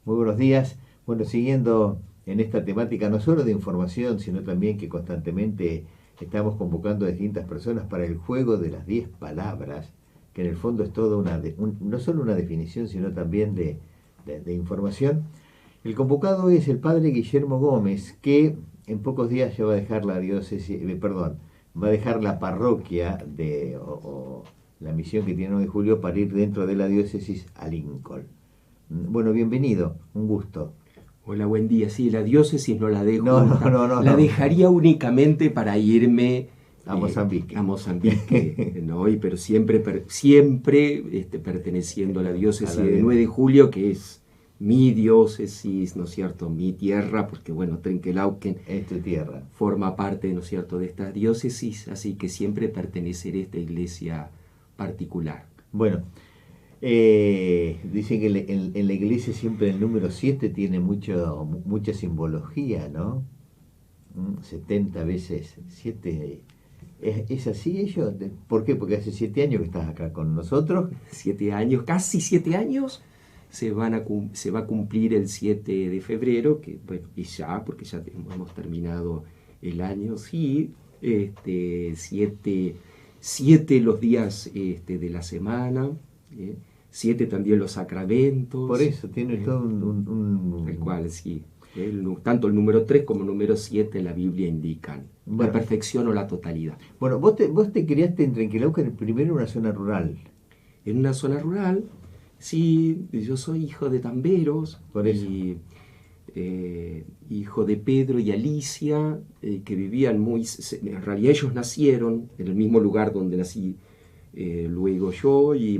Muy buenos días. Bueno, siguiendo en esta temática no solo de información, sino también que constantemente estamos convocando a distintas personas para el juego de las 10 palabras, que en el fondo es toda no solo una definición, sino también de información. El convocado es el padre Guillermo Gómez, que en pocos días ya va a dejar la diócesis, perdón, va a dejar la parroquia o la misión que tiene 9 de julio para ir dentro de la diócesis a Lincoln. Bueno, bienvenido, un gusto. Hola, buen día. Sí, la diócesis no la No, dejo, no, no, no, la no. dejaría únicamente para irme A Mozambique. a Mozambique, ¿no? Pero siempre, siempre perteneciendo a la A diócesis la de de... 9 de julio, que es mi diócesis, ¿no es cierto? Mi tierra, porque bueno, Trenquelauquen Es tu tierra. forma parte, ¿no es cierto?, de esta diócesis, así que siempre perteneceré a esta iglesia particular. Bueno, dicen que en la iglesia siempre el número 7 tiene mucha simbología, ¿no? 70 veces 7. ¿Es así ello? ¿Por qué? Porque hace 7 años que estás acá con nosotros. 7 años, casi 7 años, se va a cumplir el 7 de febrero, que bueno, y ya, porque ya hemos terminado el año, sí, siete los días de la semana, 7 también los Por sacramentos, eso tiene todo tal cual, sí. Tanto el número 3 como el número 7 en la Biblia indican la Bueno, perfección o la totalidad. bueno, vos te criaste en Trenquelauquen, primero en una zona rural. En una zona rural, sí, yo soy hijo de tamberos Por eso. y hijo de Pedro y Alicia, que vivían en realidad ellos nacieron en el mismo lugar donde nací luego yo y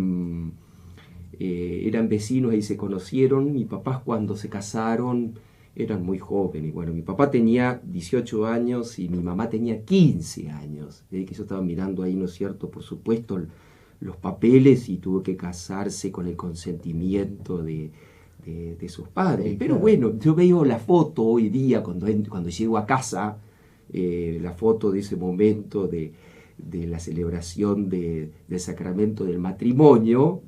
eran vecinos y se conocieron. Mis papás cuando se casaron eran muy jóvenes. Bueno, mi papá tenía 18 años y mi mamá tenía 15 años. Que yo estaba mirando ahí, ¿no es cierto? Por supuesto, los papeles y tuvo que casarse con el consentimiento de sus padres. Pero Claro. bueno, yo veo la foto hoy día cuando llego a casa, la foto de ese momento de la celebración del sacramento del matrimonio,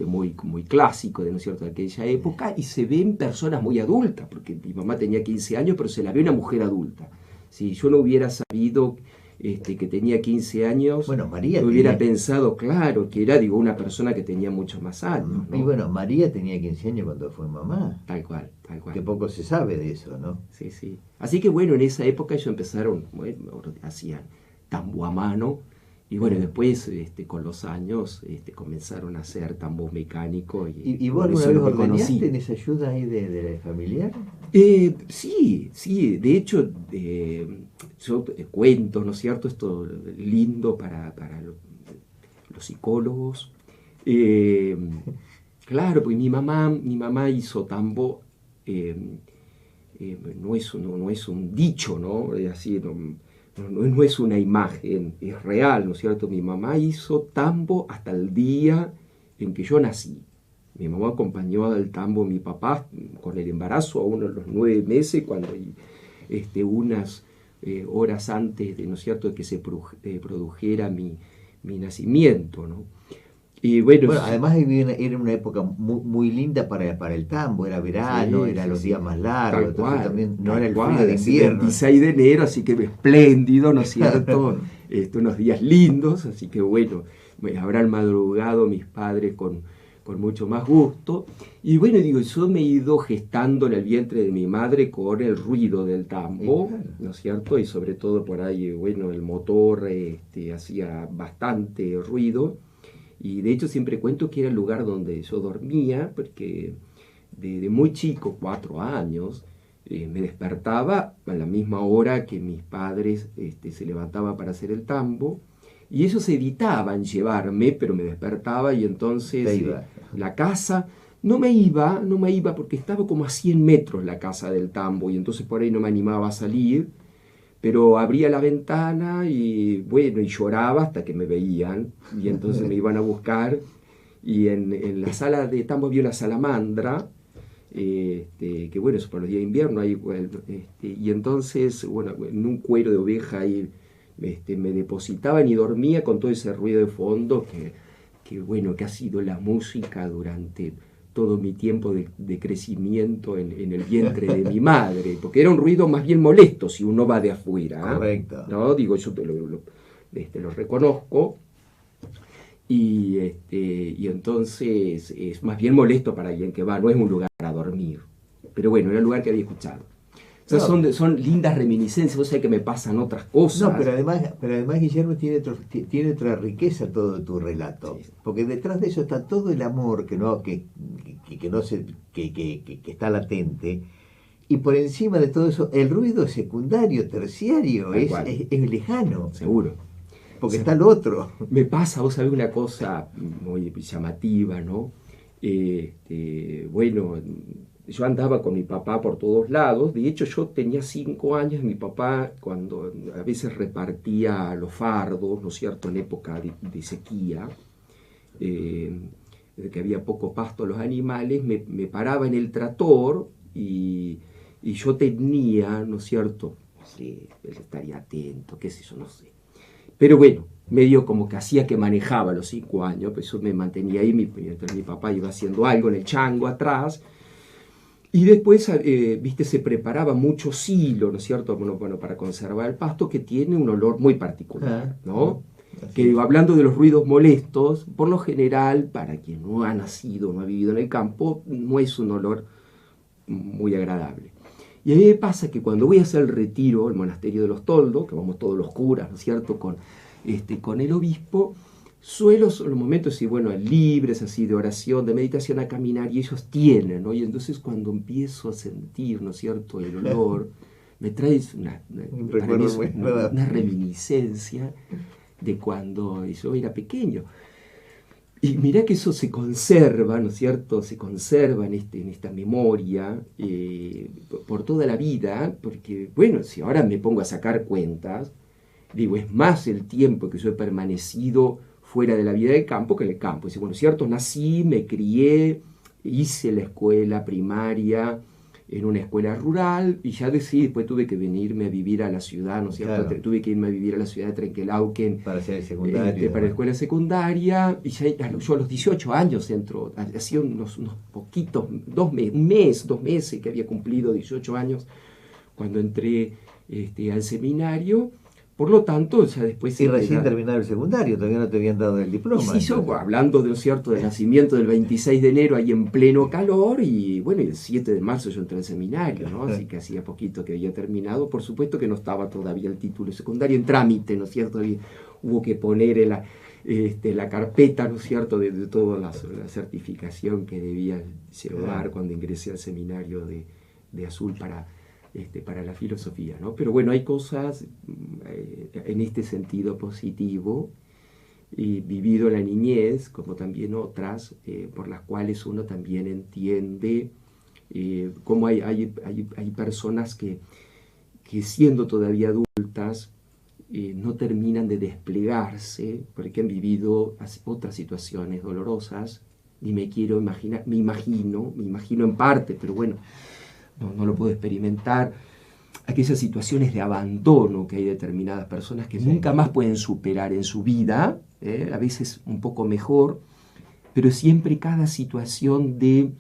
muy clásico ¿no es cierto?, de aquella época, y se ven personas muy adultas, porque mi mamá tenía 15 años, pero se la ve una mujer adulta. Si yo no hubiera sabido que tenía 15 años, Bueno, María no hubiera tenía... pensado, claro, que era, digo, una persona que tenía muchos más años, Y ¿no? bueno, María tenía 15 años cuando fue mamá. Tal cual, tal Que cual. poco se sabe de eso, ¿no? Sí, sí. Así que bueno, en esa época ellos empezaron, bueno, hacían tambo a mano, y bueno, después con los años comenzaron a hacer tambos mecánicos ¿Y y vos por alguna eso vez los ordeñaste reconocí. en esa ayuda ahí de familiar? Sí, sí, de hecho, yo cuento, ¿no es cierto? Esto lindo para los psicólogos. Eh, claro, pues mi mamá hizo tambo, eh, no es un dicho, ¿no? Así, no es una imagen, es real, ¿no es cierto? Mi mamá hizo tambo hasta el día en que yo nací. Mi mamá acompañó al tambo a mi papá con el embarazo a uno de los 9 meses, cuando unas horas antes de, ¿no es cierto?, de que se produjera mi nacimiento, ¿no? Y bueno, Bueno, además era una época muy linda para el tambo, era verano, sí, eran sí, los días sí, más largos, entonces también no era tal el frío de cual, así invierno. 26 de enero, así que espléndido, ¿no es cierto? Unos días lindos, así que bueno, me habrán madrugado mis padres con mucho más gusto. Y bueno, digo, yo me he ido gestando en el vientre de mi madre con el ruido del tambo, Claro. ¿no es cierto? Y sobre todo por ahí, bueno, el motor hacía bastante ruido. Y de hecho siempre cuento que era el lugar donde yo dormía, porque de muy chico, 4 años, me despertaba a la misma hora que mis padres se levantaban para hacer el tambo, y ellos evitaban llevarme, pero me despertaba y Te entonces iba. la casa, no me iba porque estaba como a 100 metros la casa del tambo, y entonces por ahí no me animaba a salir, pero abría la ventana y bueno, y lloraba hasta que me veían, y entonces me iban a buscar, y en la sala de tambo había la salamandra, que bueno, eso para los días de invierno, ahí, bueno, y entonces, bueno, en un cuero de oveja ahí me depositaban y dormía con todo ese ruido de fondo que bueno, que ha sido la música durante todo mi tiempo de crecimiento en el vientre de mi madre, porque era un ruido más bien molesto si uno va de afuera. Correcto. ¿No? Digo, yo lo reconozco, y entonces es más bien molesto para alguien que va, no es un lugar para dormir. Pero bueno, era el lugar que había escuchado. O sea, son lindas reminiscencias, vos sabés que me pasan otras cosas. No, pero además Guillermo, tiene otra riqueza todo tu relato. Sí. Porque detrás de eso está todo el amor que está latente. Y por encima de todo eso, el ruido secundario, terciario, es lejano. Seguro. Porque está el otro. Me pasa, vos sabés, una cosa muy llamativa, ¿no? Bueno, yo andaba con mi papá por todos lados. De hecho, yo tenía 5 años. Mi papá, cuando a veces repartía los fardos, ¿no es cierto?, en época de sequía, de que había poco pasto a los animales, me paraba en el trator y yo tenía, ¿no es cierto?, sí, él estaría atento, qué sé yo, no sé. Pero bueno, medio como que hacía que manejaba a los 5 años, pues yo me mantenía ahí, mientras mi papá iba haciendo algo en el chango atrás. Y después, viste, se preparaba mucho silo, ¿no es cierto?, bueno, para conservar el pasto, que tiene un olor muy particular, ¿no? Que digo, hablando de los ruidos molestos, por lo general, para quien no ha nacido, no ha vivido en el campo, no es un olor muy agradable. Y a mí me pasa que cuando voy a hacer el retiro al monasterio de los Toldos, que vamos todos los curas, ¿no es cierto?, con el obispo, suelo, en los momentos así, bueno, libres, así, de oración, de meditación, a caminar, y ellos tienen, ¿no? Y entonces cuando empiezo a sentir, ¿no es cierto?, el olor, me trae una reminiscencia de cuando yo era pequeño. Y mirá que eso se conserva, ¿no es cierto?, se conserva en esta memoria por toda la vida, porque, bueno, si ahora me pongo a sacar cuentas, digo, es más el tiempo que yo he permanecido fuera de la vida del campo que en el campo. Es decir, bueno, cierto, nací, me crié, hice la escuela primaria en una escuela rural, y ya después tuve que venirme a vivir a la ciudad, ¿no es cierto? Claro. Tuve que irme a vivir a la ciudad de Trenquelauquen para hacer el secundario, para la escuela secundaria, y ya yo a los 18 años entro, hacía unos poquitos, 2 meses que había cumplido 18 años cuando entré al seminario. Por lo tanto, ya después... Y recién terminado el secundario, todavía no te habían dado el diploma. Y sí, yo, hablando de un cierto del nacimiento del 26 de enero, ahí en pleno calor, y bueno, el 7 de marzo yo entré al seminario, ¿no? Así que hacía poquito que había terminado. Por supuesto que no estaba todavía el título secundario en trámite, ¿no es cierto? Y hubo que poner la carpeta, ¿no es cierto?, de toda la certificación que debía llevar cuando ingresé al seminario de Azul para la filosofía, ¿no? Pero bueno, hay cosas en este sentido positivo, y vivido la niñez, como también otras, por las cuales uno también entiende cómo hay personas que siendo todavía adultas no terminan de desplegarse porque han vivido otras situaciones dolorosas, y me quiero imaginar, me imagino en parte, pero bueno, no lo puedo experimentar, aquellas situaciones de abandono que hay determinadas personas que nunca más pueden superar en su vida, a veces un poco mejor, pero siempre cada situación de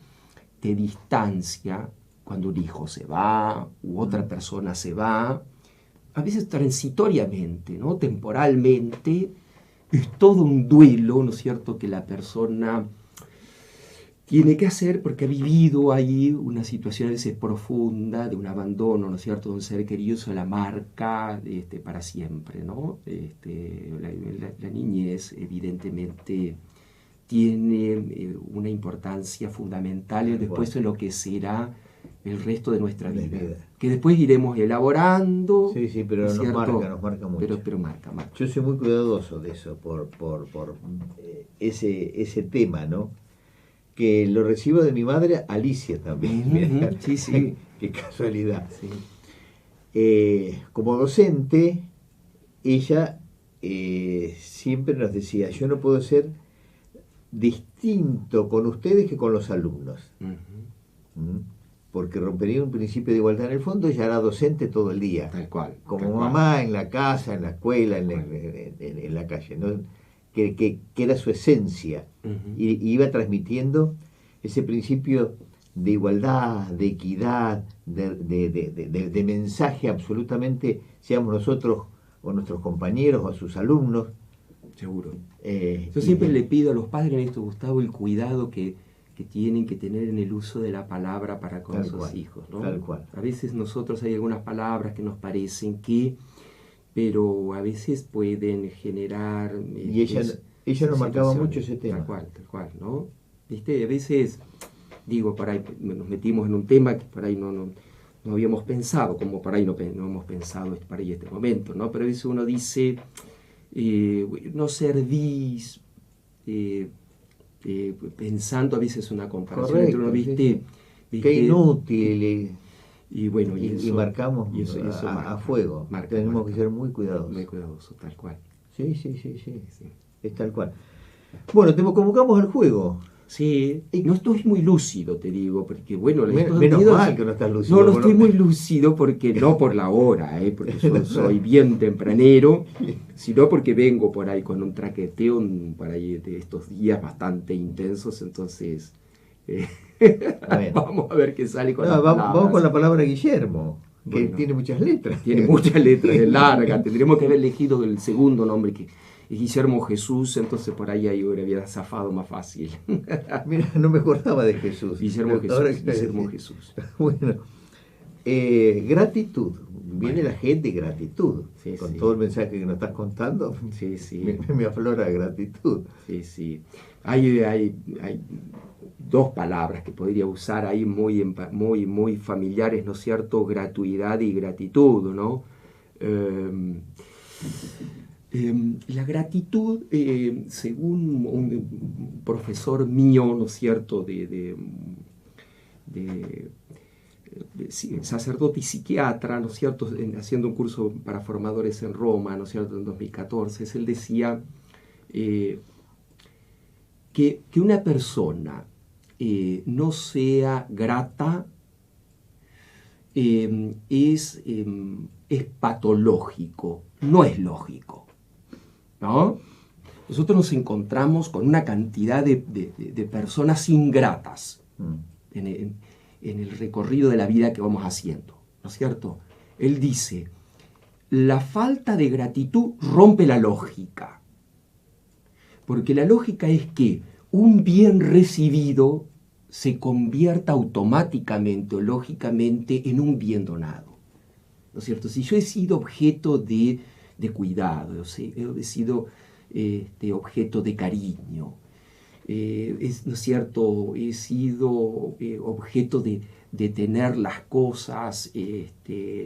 distancia, cuando un hijo se va u otra persona se va, a veces transitoriamente, ¿no?, temporalmente, es todo un duelo, ¿no es cierto?, que la persona tiene que hacer porque ha vivido ahí una situación a veces profunda de un abandono, ¿no es cierto?, de un ser querido, eso la marca para siempre, ¿no? La niñez evidentemente tiene una importancia fundamental después de lo que será el resto de nuestra vida, que después iremos elaborando. Sí, pero nos marca mucho. Pero marca. Yo soy muy cuidadoso de eso, por ese tema, ¿no?, que lo recibo de mi madre, Alicia también. Sí. Qué casualidad. Sí. Como docente, ella siempre nos decía, yo no puedo ser distinto con ustedes que con los alumnos. Porque rompería un principio de igualdad. En el fondo ella era docente todo el día. Tal cual. Como mamá, en la casa, en la escuela, en la calle, ¿no? Que era su esencia, y iba transmitiendo ese principio de igualdad, de equidad, de mensaje absolutamente, seamos nosotros o nuestros compañeros o a sus alumnos. Seguro. Yo siempre le pido a los padres en esto, Gustavo, el cuidado que tienen que tener en el uso de la palabra para con Tal sus cual, hijos, ¿no? tal cual. A veces nosotros hay algunas palabras que nos parecen que, pero a veces pueden generar... Y ella nos marcaba mucho ese tema. Tal cual, ¿no? ¿Viste? A veces, digo, por ahí nos metimos en un tema que por ahí no habíamos pensado, como por ahí no hemos pensado para ahí este momento, ¿no? Pero a veces uno dice, no servís, pensando a veces una comparación Correcto, entre uno, ¿viste? Qué inútil. Y bueno, y marcamos eso a fuego. Tenemos que ser muy cuidadosos. Muy cuidadosos, tal cual. Sí. Es tal cual. Bueno, te convocamos al juego. Sí, no estoy muy lúcido, te digo, porque bueno... Menos mal que no estás lúcido. No estoy muy lúcido porque no por la hora, porque yo soy bien tempranero, sino porque vengo por ahí con un traqueteo por ahí de estos días bastante intensos, entonces vamos a ver qué sale con las palabras. Vamos con la palabra Guillermo, que bueno, tiene muchas letras. Tiene muchas letras, es larga, tendríamos que haber elegido el segundo nombre que... Guillermo Jesús, entonces por ahí hubiera zafado más fácil. Mira, no me acordaba de Jesús. Guillermo Jesús. Bueno, gratitud. Viene la gente gratitud. Sí, con todo el mensaje que nos estás contando, me aflora gratitud. Sí. Hay dos palabras que podría usar ahí muy familiares, ¿no es cierto? Gratuidad y gratitud, ¿no? La gratitud, según un profesor mío, ¿no es cierto?, sacerdote y psiquiatra, ¿no es cierto?, haciendo un curso para formadores en Roma, ¿no es cierto?, en 2014, él decía que una persona no sea grata es patológico, no es lógico. ¿No? Nosotros nos encontramos con una cantidad de personas ingratas en el recorrido de la vida que vamos haciendo, ¿no es cierto? Él dice, la falta de gratitud rompe la lógica, porque la lógica es que un bien recibido se convierta automáticamente o lógicamente en un bien donado, ¿no es cierto? Si yo he sido objeto de cuidado, he sido objeto de cariño, ¿no es cierto? He sido objeto de tener las cosas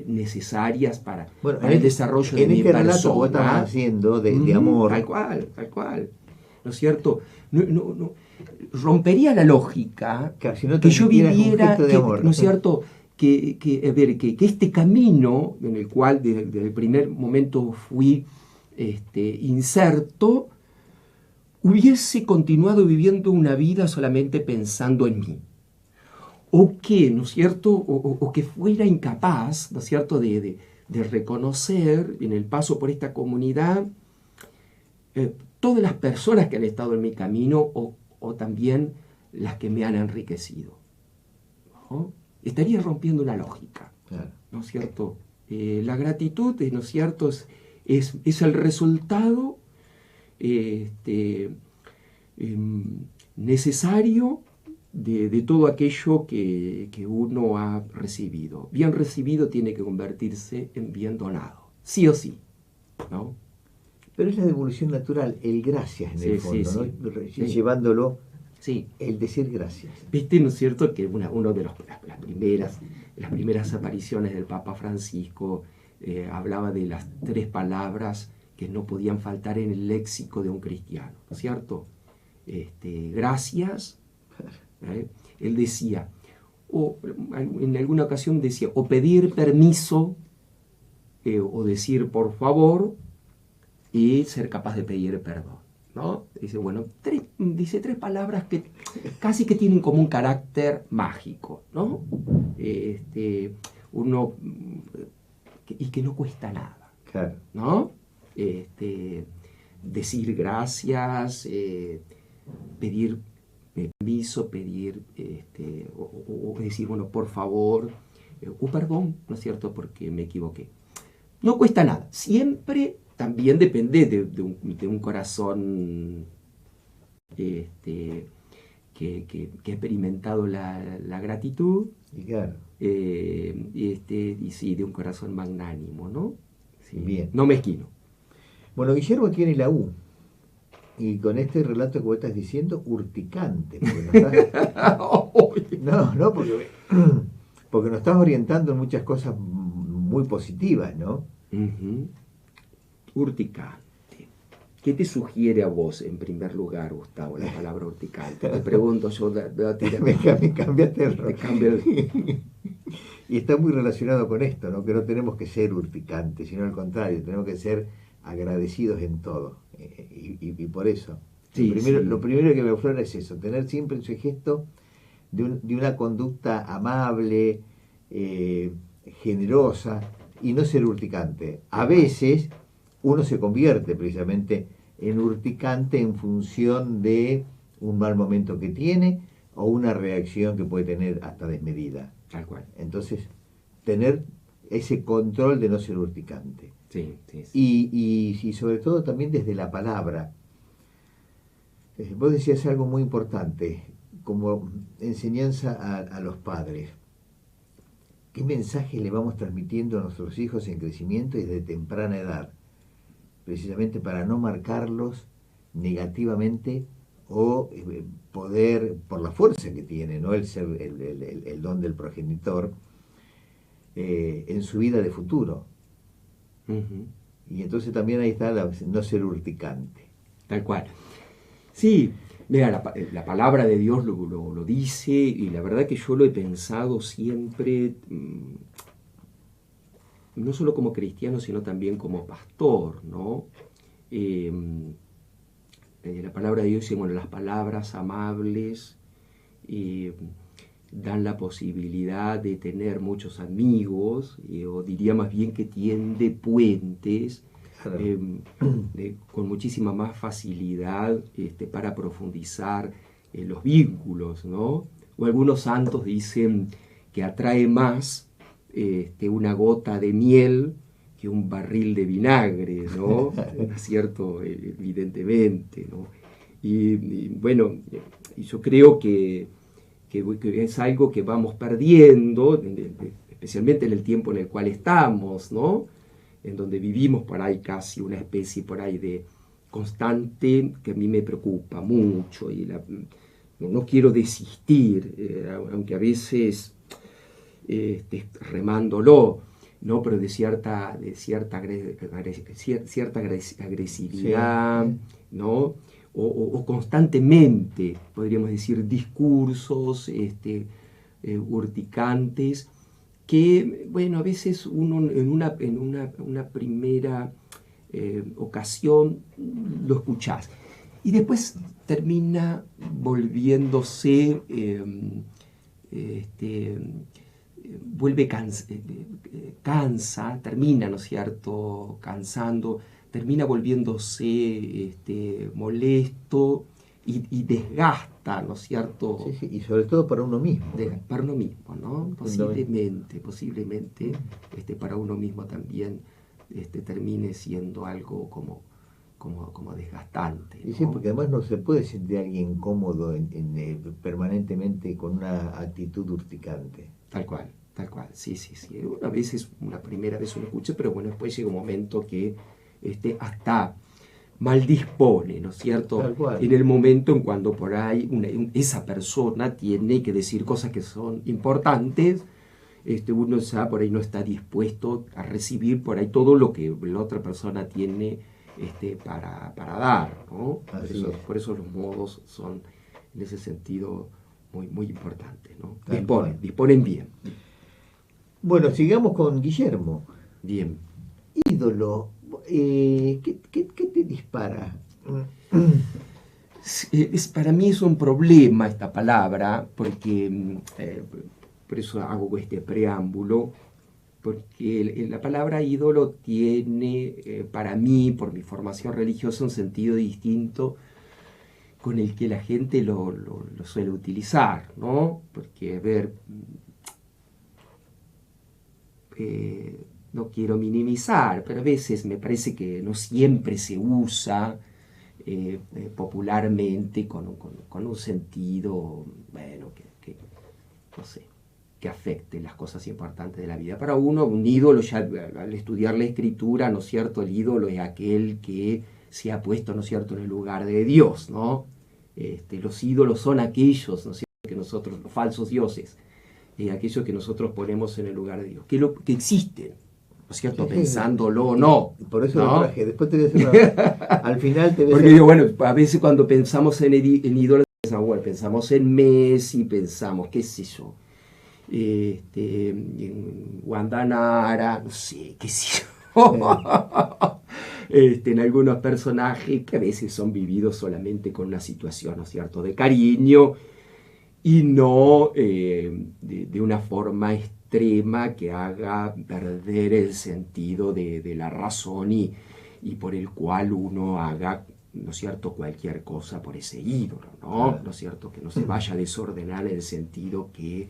necesarias para el desarrollo de mi persona. En este relato que vos estabas haciendo de amor. Tal cual. ¿No es cierto? No, rompería la lógica si no que yo viviera, ¿no es cierto?, que este camino en el cual desde el primer momento fui inserto, hubiese continuado viviendo una vida solamente pensando en mí. O que, ¿no es cierto?, o que fuera incapaz, ¿no es cierto?, de reconocer en el paso por esta comunidad todas las personas que han estado en mi camino o también las que me han enriquecido, ¿no? Estaría rompiendo una lógica, claro. ¿no es cierto? La gratitud, ¿no es cierto?, es el resultado necesario de todo aquello que uno ha recibido. Bien recibido tiene que convertirse en bien donado, sí o sí, ¿no? Pero es la devolución natural, el gracias en el fondo, ¿no? Llevándolo. Sí. El decir gracias. Viste, ¿no es cierto?, que uno de las primeras apariciones del Papa Francisco hablaba de las 3 palabras que no podían faltar en el léxico de un cristiano, ¿no es cierto? Gracias. Él decía, o en alguna ocasión decía, o pedir permiso, o decir por favor, y ser capaz de pedir perdón, ¿no? Dice, bueno, 3 palabras que casi que tienen como un carácter mágico, ¿no? Y que no cuesta nada, claro, ¿no? Decir gracias, pedir permiso, pedir, o decir, bueno, por favor, o perdón, ¿no es cierto?, porque me equivoqué. No cuesta nada. Siempre también depende de un corazón que ha experimentado la gratitud, Y claro, y sí, de un corazón magnánimo, ¿no? Sí, bien. no mezquino. Bueno, Guillermo tiene la U. Y con este relato que vos estás diciendo, urticante. Porque no, porque nos estás orientando en muchas cosas muy positivas, ¿no? Ujú. Urticante. ¿Qué te sugiere a vos, en primer lugar, Gustavo, la palabra urticante? Te pregunto yo, Me cambiaste el te rol. cambio Y está muy relacionado con esto, ¿no? Que no tenemos que ser urticantes, sino al contrario, tenemos que ser agradecidos en todo. Y por eso, Sí, lo sí. primero que me aflora es eso, tener siempre ese gesto de una conducta amable, eh, generosa, y no ser urticante. A veces uno se convierte precisamente en urticante en función de un mal momento que tiene o una reacción que puede tener hasta desmedida. Tal cual. Entonces, tener ese control de no ser urticante. Sí, sí, sí. Y sobre todo también desde la palabra. Vos decías algo muy importante, como enseñanza a los padres. ¿Qué mensaje le vamos transmitiendo a nuestros hijos en crecimiento y desde temprana edad? Precisamente para no marcarlos negativamente o poder, por la fuerza que tiene, ¿no? El don del progenitor, en su vida de futuro. Ujú. Y entonces también ahí está no ser urticante. Tal cual. Sí, mira, la palabra de Dios lo dice, y la verdad que yo lo he pensado siempre, no solo como cristiano, sino también como pastor, ¿no? Eh, la palabra de Dios dice, bueno, las palabras amables eh, dan la posibilidad de tener muchos amigos, o diría más bien que tiende puentes, Claro. eh, con muchísima más facilidad para profundizar los vínculos, ¿no? O algunos santos dicen que atrae más una gota de miel que un barril de vinagre, ¿no? ¿No es cierto? Evidentemente, ¿no? Bueno, yo creo que es algo que vamos perdiendo, especialmente en el tiempo en el cual estamos, ¿no? En donde vivimos por ahí casi una especie por ahí de constante que a mí me preocupa mucho, y no quiero desistir, aunque a veces remándolo, ¿no? Pero de cierta Sí, agresividad, ¿no? O constantemente, podríamos decir, discursos urticantes que, bueno, a veces uno en una primera ocasión lo escuchás y después termina volviéndose, vuelve cansa, termina, ¿no es cierto?, cansando, termina volviéndose molesto y desgasta, ¿no es cierto?, sí, sí, y sobre todo para uno mismo. para uno mismo, ¿no? Fundamental. Posiblemente para uno mismo también termine siendo algo como desgastante, Y sí, ¿no? porque además no se puede sentir alguien cómodo permanentemente con una actitud urticante. Tal cual, sí, sí, sí. Una vez una primera vez uno escucha, pero bueno, después llega un momento que hasta mal dispone, ¿no es cierto? Tal cual. En el momento en cuando por ahí esa persona tiene que decir cosas que son importantes, uno ya por ahí no está dispuesto a recibir por ahí todo lo que la otra persona tiene para dar, ¿no? Así es. Por eso los modos son en ese sentido muy, muy importantes, ¿no? Tal cual. Disponen bien. Bueno, sigamos con Guillermo. Bien. Ídolo. ¿Qué te dispara? Para mí es un problema esta palabra, porque por eso hago este preámbulo, porque la palabra ídolo tiene, para mí, por mi formación religiosa, un sentido distinto con el que la gente lo suele utilizar, ¿no? Porque, a ver, no quiero minimizar, pero a veces me parece que no siempre se usa popularmente con un sentido, bueno, no sé, que afecte las cosas importantes de la vida. Para uno, un ídolo, ya al estudiar la escritura, ¿no es cierto?, el ídolo es aquel que se ha puesto, ¿no es cierto?, en el lugar de Dios, ¿no? Los ídolos son aquellos, ¿no es cierto?, que nosotros, los falsos dioses, aquellos que nosotros ponemos en el lugar de Dios, que existen, ¿no es cierto?, Sí, pensándolo o no. Por eso ¿no? lo traje. Después te voy a hacer al final te voy a Porque hacer... digo, bueno, a veces cuando pensamos en ídolos, pensamos en Messi, pensamos, qué sé yo, en Guandanara, no sé, qué sé yo. En algunos personajes que a veces son vividos solamente con una situación, ¿no es cierto?, de cariño, y no de una forma extrema que haga perder el sentido de la razón y por el cual uno haga, ¿no es cierto?, cualquier cosa por ese ídolo, ¿no? ¿No es cierto?, que no se vaya a desordenar en el sentido que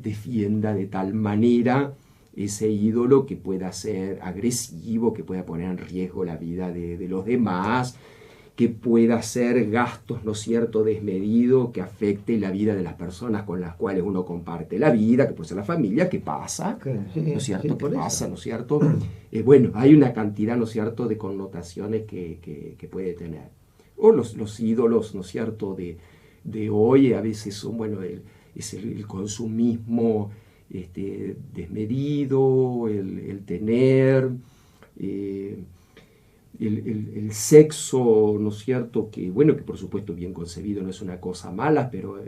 defienda de tal manera ese ídolo que pueda ser agresivo, que pueda poner en riesgo la vida de los demás, que pueda hacer gastos, ¿no es cierto?, desmedido, que afecte la vida de las personas con las cuales uno comparte la vida, que puede ser la familia, que pasa, Sí, ¿no es cierto?, sí, que por pasa, eso. ¿no es cierto? Bueno, hay una cantidad, ¿no es cierto?, de connotaciones que puede tener. O los ídolos, ¿no es cierto?, de hoy a veces son, bueno, es el consumismo desmedido, el tener... el sexo, ¿no es cierto?, que bueno, que por supuesto bien concebido no es una cosa mala, pero a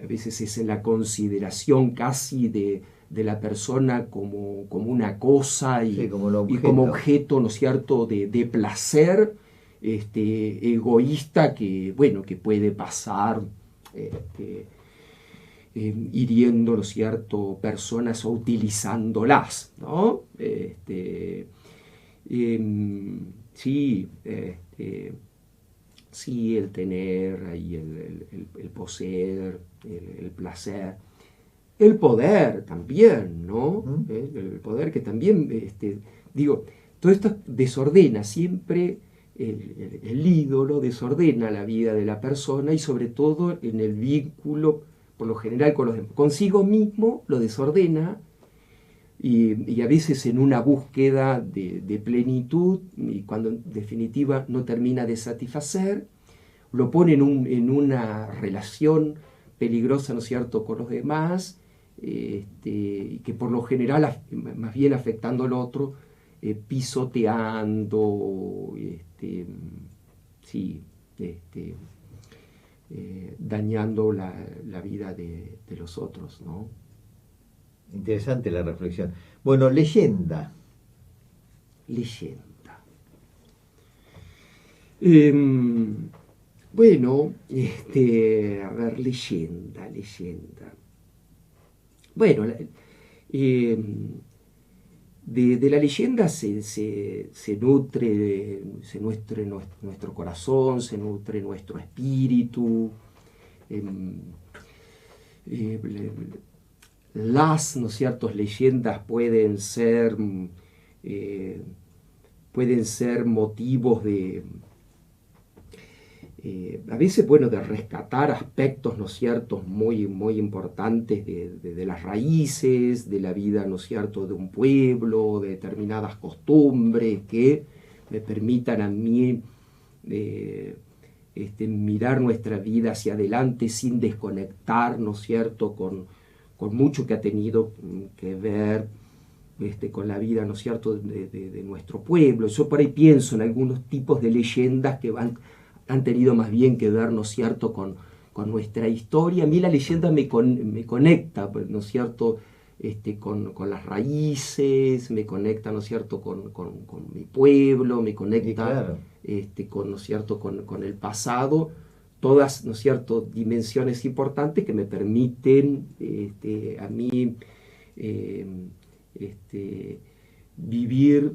veces es en la consideración casi de la persona como una cosa Sí, como y como objeto. objeto, ¿no es cierto?, de placer egoísta que, bueno, que puede pasar hiriendo, ¿no es cierto?, personas o utilizándolas, ¿no? Sí, sí, el tener y el poseer, el placer, el poder también, ¿no? ¿Mm? El poder que también, digo, todo esto desordena siempre, el ídolo desordena la vida de la persona y sobre todo en el vínculo, por lo general, con los demás. Consigo mismo lo desordena y a veces en una búsqueda de plenitud, y cuando en definitiva no termina de satisfacer, lo pone en una relación peligrosa, ¿no es cierto?, con los demás, y que por lo general, más bien afectando al otro, pisoteando, sí, dañando la vida de los otros, ¿no? Interesante la reflexión. Bueno, leyenda. Leyenda. Bueno, a ver, leyenda. Bueno, de la leyenda se nutre, nuestro corazón, se nutre nuestro espíritu. em, eh, ¿no es cierto?, leyendas eh, pueden ser motivos a veces, bueno, de rescatar aspectos, ¿no es cierto?, muy, muy importantes de las raíces, de la vida, ¿no es cierto?, de un pueblo, de determinadas costumbres que me permitan a mí mirar nuestra vida hacia adelante sin desconectar, ¿no es cierto?, con mucho que ha tenido que ver con la vida, ¿no es cierto?, de nuestro pueblo. Yo por ahí pienso en algunos tipos de leyendas que han tenido más bien que ver, ¿no es cierto?, con nuestra historia. A mí la leyenda me conecta, ¿no es cierto?, con las raíces, me conecta, ¿no es cierto?, con mi pueblo, me Sí, conecta claro. ¿no es cierto?, con el pasado, todas, ¿no es cierto?, dimensiones importantes que me permiten a mí eh, vivir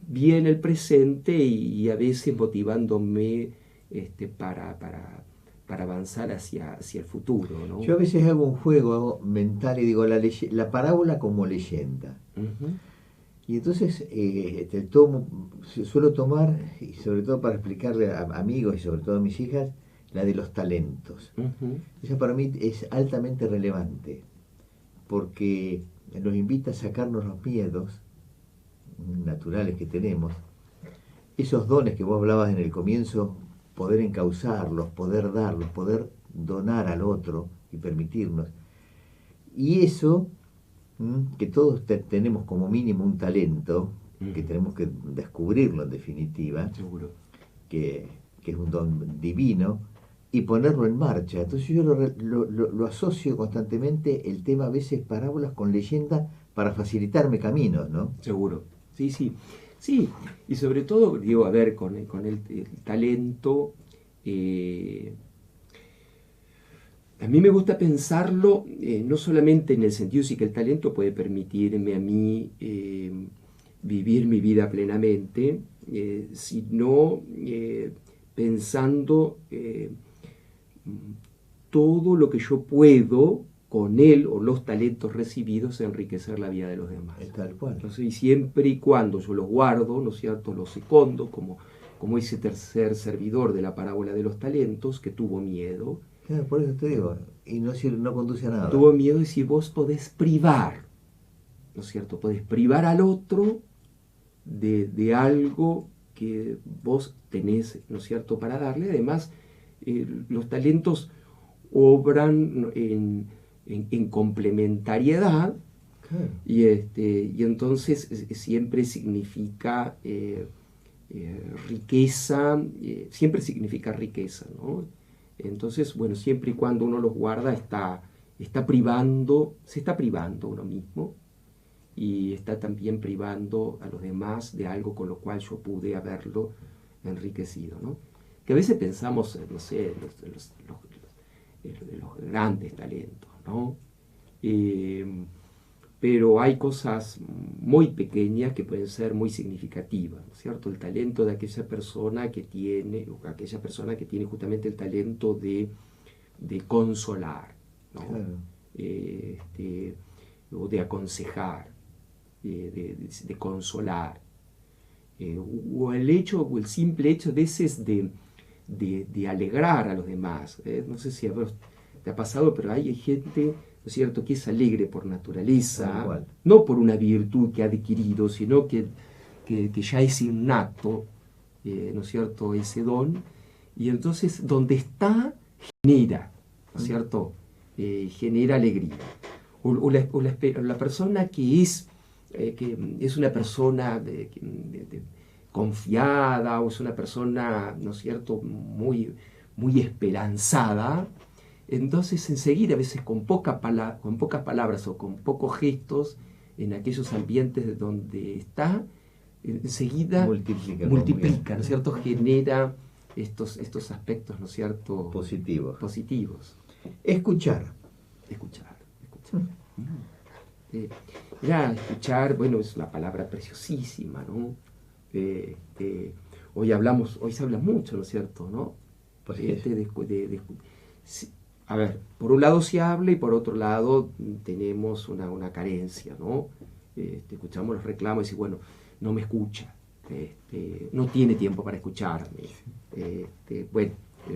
bien el presente y a veces motivándome para avanzar hacia el futuro, ¿no? Yo a veces hago un juego mental y digo la parábola como leyenda. Uh-huh. Y entonces suelo tomar, y sobre todo para explicarle a amigos y sobre todo a mis hijas, la de los talentos. Uh-huh. Esa para mí es altamente relevante, porque nos invita a sacarnos los miedos naturales que tenemos, esos dones que vos hablabas en el comienzo, poder encauzarlos, poder darlos, poder donar al otro y permitirnos. Y eso, que todos tenemos como mínimo un talento, que tenemos que descubrirlo en definitiva, Seguro. Que es un don divino, y ponerlo en marcha. Entonces yo lo asocio constantemente el tema a veces parábolas con leyenda para facilitarme caminos, ¿no? Seguro, sí, sí. Sí, y sobre todo, digo, a ver, con el talento, a mí me gusta pensarlo no solamente en el sentido sí que el talento puede permitirme a mí vivir mi vida plenamente, sino pensando todo lo que yo puedo con él o los talentos recibidos enriquecer la vida de los demás. Es tal cual. Entonces, y siempre y cuando yo los guardo, ¿no es cierto?, los escondo, como ese tercer servidor de la parábola de los talentos que tuvo miedo. Claro, por eso te digo, y no conduce a nada. Tuvo miedo de si vos podés privar, ¿no es cierto?, podés privar al otro de algo que vos tenés, ¿no es cierto?, para darle. Además, los talentos obran en complementariedad. Claro. Y entonces siempre significa riqueza, siempre significa riqueza, ¿no? Entonces, bueno, siempre y cuando uno los guarda, se está privando uno mismo y está también privando a los demás de algo con lo cual yo pude haberlo enriquecido, ¿no? Que a veces pensamos, no sé, en los grandes talentos, ¿no? Pero hay cosas muy pequeñas que pueden ser muy significativas, ¿no es cierto? El talento de aquella persona que tiene justamente el talento de consolar, ¿no? Claro. O de aconsejar, de consolar. O el simple hecho de veces de alegrar a los demás. No sé si a vos te ha pasado, pero hay gente, ¿no es cierto?, que es alegre por naturaleza, no por una virtud que ha adquirido, sino que ya es innato, ¿no es cierto?, ese don, y entonces donde está, genera, ¿no es cierto?, genera alegría. O la persona que es una persona confiada, o es una persona, ¿no es cierto?, muy, muy esperanzada, entonces enseguida, a veces con pocas palabras o con pocos gestos, en aquellos ambientes donde está, enseguida multiplica, ¿no es cierto?, genera estos aspectos, ¿no es cierto?, positivos. Escuchar. Escuchar, bueno, es una palabra preciosísima, ¿no? Hoy se habla mucho, ¿no es cierto?, ¿no? A ver, por un lado se habla y por otro lado tenemos una carencia, ¿no? Escuchamos los reclamos y bueno, no me escucha, no tiene tiempo para escucharme. Bueno,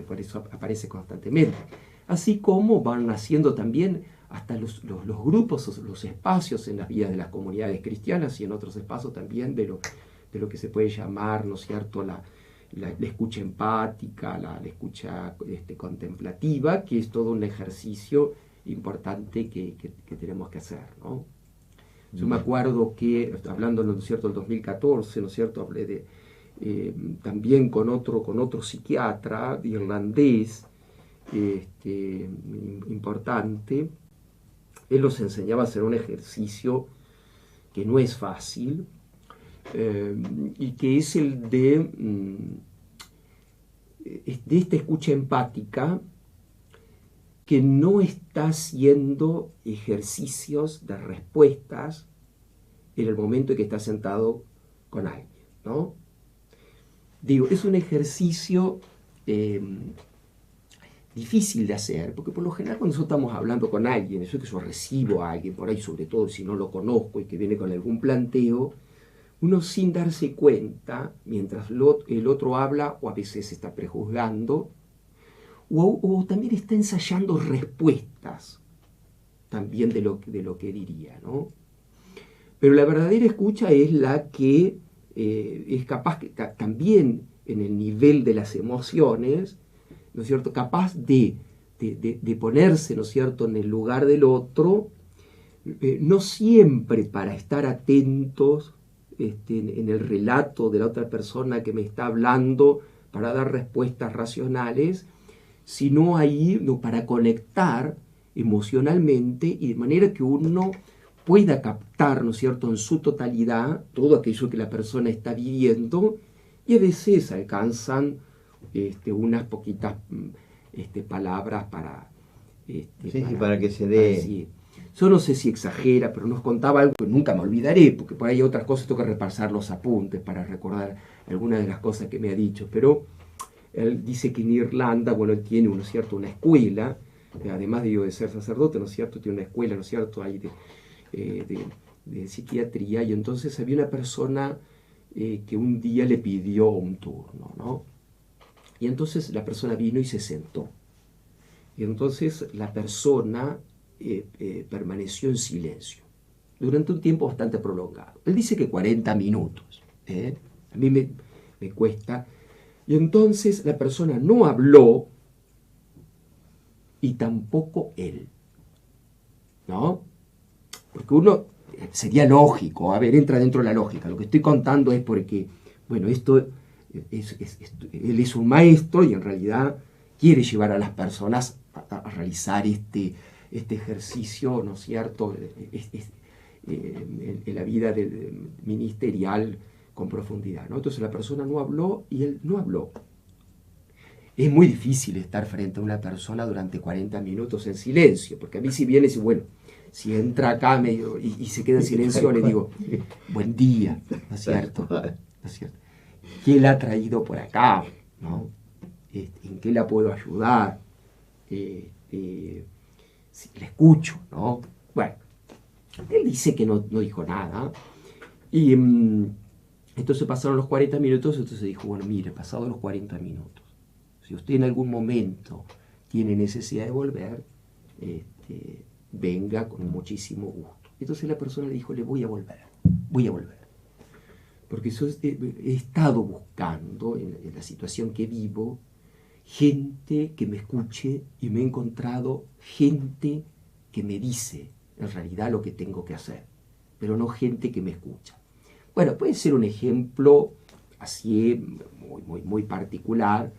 por eso aparece constantemente. Así como van naciendo también hasta los grupos, los espacios en las vidas de las comunidades cristianas y en otros espacios también de lo que se puede llamar, ¿no es cierto?, la escucha empática, la escucha contemplativa, que es todo un ejercicio importante que tenemos que hacer, ¿no? Yo me acuerdo que, hablando, ¿no es cierto?, del 2014, ¿no es cierto?, hablé también con otro psiquiatra irlandés importante. Él nos enseñaba a hacer un ejercicio que no es fácil, y que es el de esta escucha empática que no está haciendo ejercicios de respuestas en el momento en que está sentado con alguien, ¿no? Digo, es un ejercicio difícil de hacer, porque por lo general cuando nosotros estamos hablando con alguien, eso es que yo recibo a alguien por ahí, sobre todo si no lo conozco y que viene con algún planteo, uno sin darse cuenta, mientras el otro habla, o a veces está prejuzgando, o también está ensayando respuestas también de lo que diría, ¿no? Pero la verdadera escucha es la que es capaz, que, también en el nivel de las emociones, ¿no es cierto?, capaz de ponerse, ¿no es cierto?, en el lugar del otro, no siempre para estar atentos en el relato de la otra persona que me está hablando para dar respuestas racionales, sino ahí para conectar emocionalmente y de manera que uno pueda captar, ¿no es cierto?, en su totalidad todo aquello que la persona está viviendo, y a veces alcanzan unas poquitas palabras para, para que se dé. Sí. Yo no sé si exagera, pero nos contaba algo que nunca me olvidaré, porque por ahí hay otras cosas, tengo que repasar los apuntes para recordar algunas de las cosas que me ha dicho, pero él dice que en Irlanda, bueno, él tiene, ¿no es cierto?, una escuela, además de ser sacerdote, ¿no es cierto?, tiene una escuela, ¿no es cierto?, ahí de psiquiatría, y entonces había una persona que un día le pidió un turno, ¿no? Y entonces la persona vino y se sentó. Y entonces la persona permaneció en silencio durante un tiempo bastante prolongado. Él dice que 40 minutos. A mí me cuesta. Y entonces la persona no habló y tampoco él, ¿no? Porque uno, sería lógico, a ver, entra dentro de la lógica. Lo que estoy contando es porque, bueno, él es un maestro y en realidad quiere llevar a las personas a realizar este ejercicio, ¿no es cierto?, en la vida ministerial con profundidad, ¿no? Entonces la persona no habló y él no habló. Es muy difícil estar frente a una persona durante 40 minutos en silencio, porque a mí si viene y dice, bueno, si entra acá medio y se queda en silencio, le digo, buen día, ¿no es cierto? ¿No es cierto? ¿Qué la ha traído por acá? ¿No? ¿En qué la puedo ayudar? Si le escucho, ¿no? Bueno, él dice que no dijo nada. Y entonces pasaron los 40 minutos, entonces dijo, bueno, mire, pasados los 40 minutos, si usted en algún momento tiene necesidad de volver, venga con muchísimo gusto. Entonces la persona le dijo, le voy a volver. Porque yo he estado buscando en la situación que vivo gente que me escuche y me he encontrado gente que me dice en realidad lo que tengo que hacer, pero no gente que me escucha. Bueno, puede ser un ejemplo así muy particular,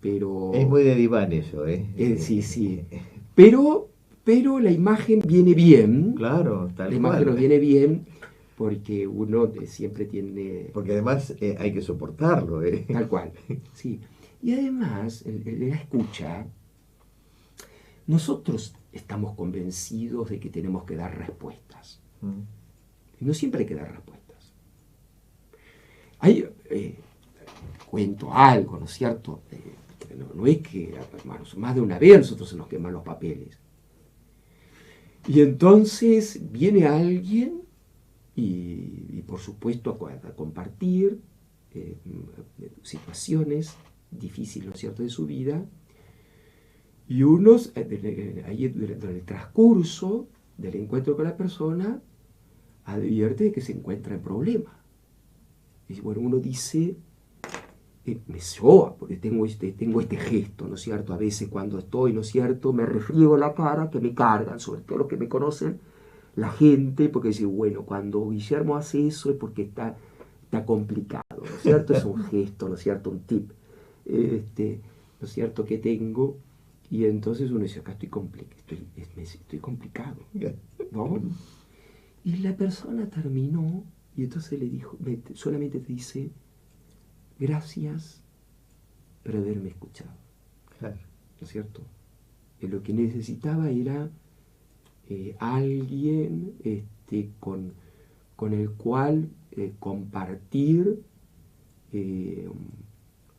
pero... Es muy de diván eso, ¿eh? Sí. Pero la imagen viene bien. Claro, tal cual. La imagen nos viene bien porque uno siempre tiene... Porque además hay que soportarlo, ¿eh? Tal cual, sí. Y además, la escucha, nosotros estamos convencidos de que tenemos que dar respuestas. Y no siempre hay que dar respuestas. Hay, cuento algo, ¿no es cierto? No es que, hermanos, más de una vez a nosotros se nos queman los papeles. Y entonces viene alguien y por supuesto a compartir situaciones difíciles, ¿no es cierto?, de su vida. Y unos, ahí durante el transcurso del encuentro con la persona, advierte de que se encuentra en problema. Y bueno, uno dice, me soa, porque tengo este gesto, ¿no es cierto? A veces cuando estoy, ¿no es cierto?, me refriego la cara, que me cargan, sobre todo los que me conocen, la gente, porque dice, bueno, cuando Guillermo hace eso es porque está complicado, ¿no es cierto? Es un gesto, ¿no es cierto?, un tip, ¿no es cierto?, que tengo, y entonces uno dice, acá estoy complicado, ¿no? Y la persona terminó, y entonces le dijo, solamente te dice, gracias por haberme escuchado. Claro. ¿No es cierto? Lo que necesitaba era alguien con el cual compartir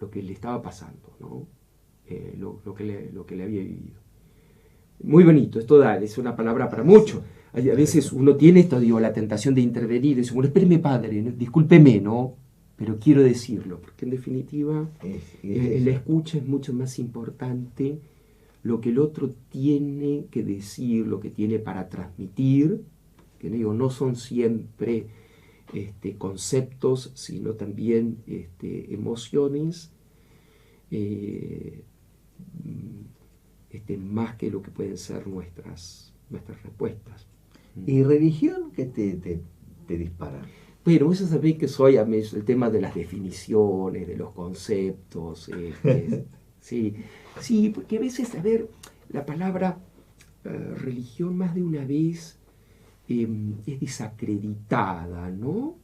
que le estaba pasando, ¿no? Lo que le había vivido. Muy bonito, esto es una palabra para mucho. A veces uno tiene esto, digo, la tentación de intervenir, y dice, bueno, espéreme padre, ¿no? Discúlpeme, ¿no? Pero quiero decirlo, porque en definitiva la escucha es mucho más importante lo que el otro tiene que decir, lo que tiene para transmitir, que digo, no son siempre conceptos, sino también emociones, más que lo que pueden ser nuestras respuestas. ¿Y religión qué te dispara? Bueno, vos sabéis que soy el tema de las definiciones, de los conceptos. Sí, porque a veces, a ver, la palabra religión más de una vez es desacreditada, ¿no?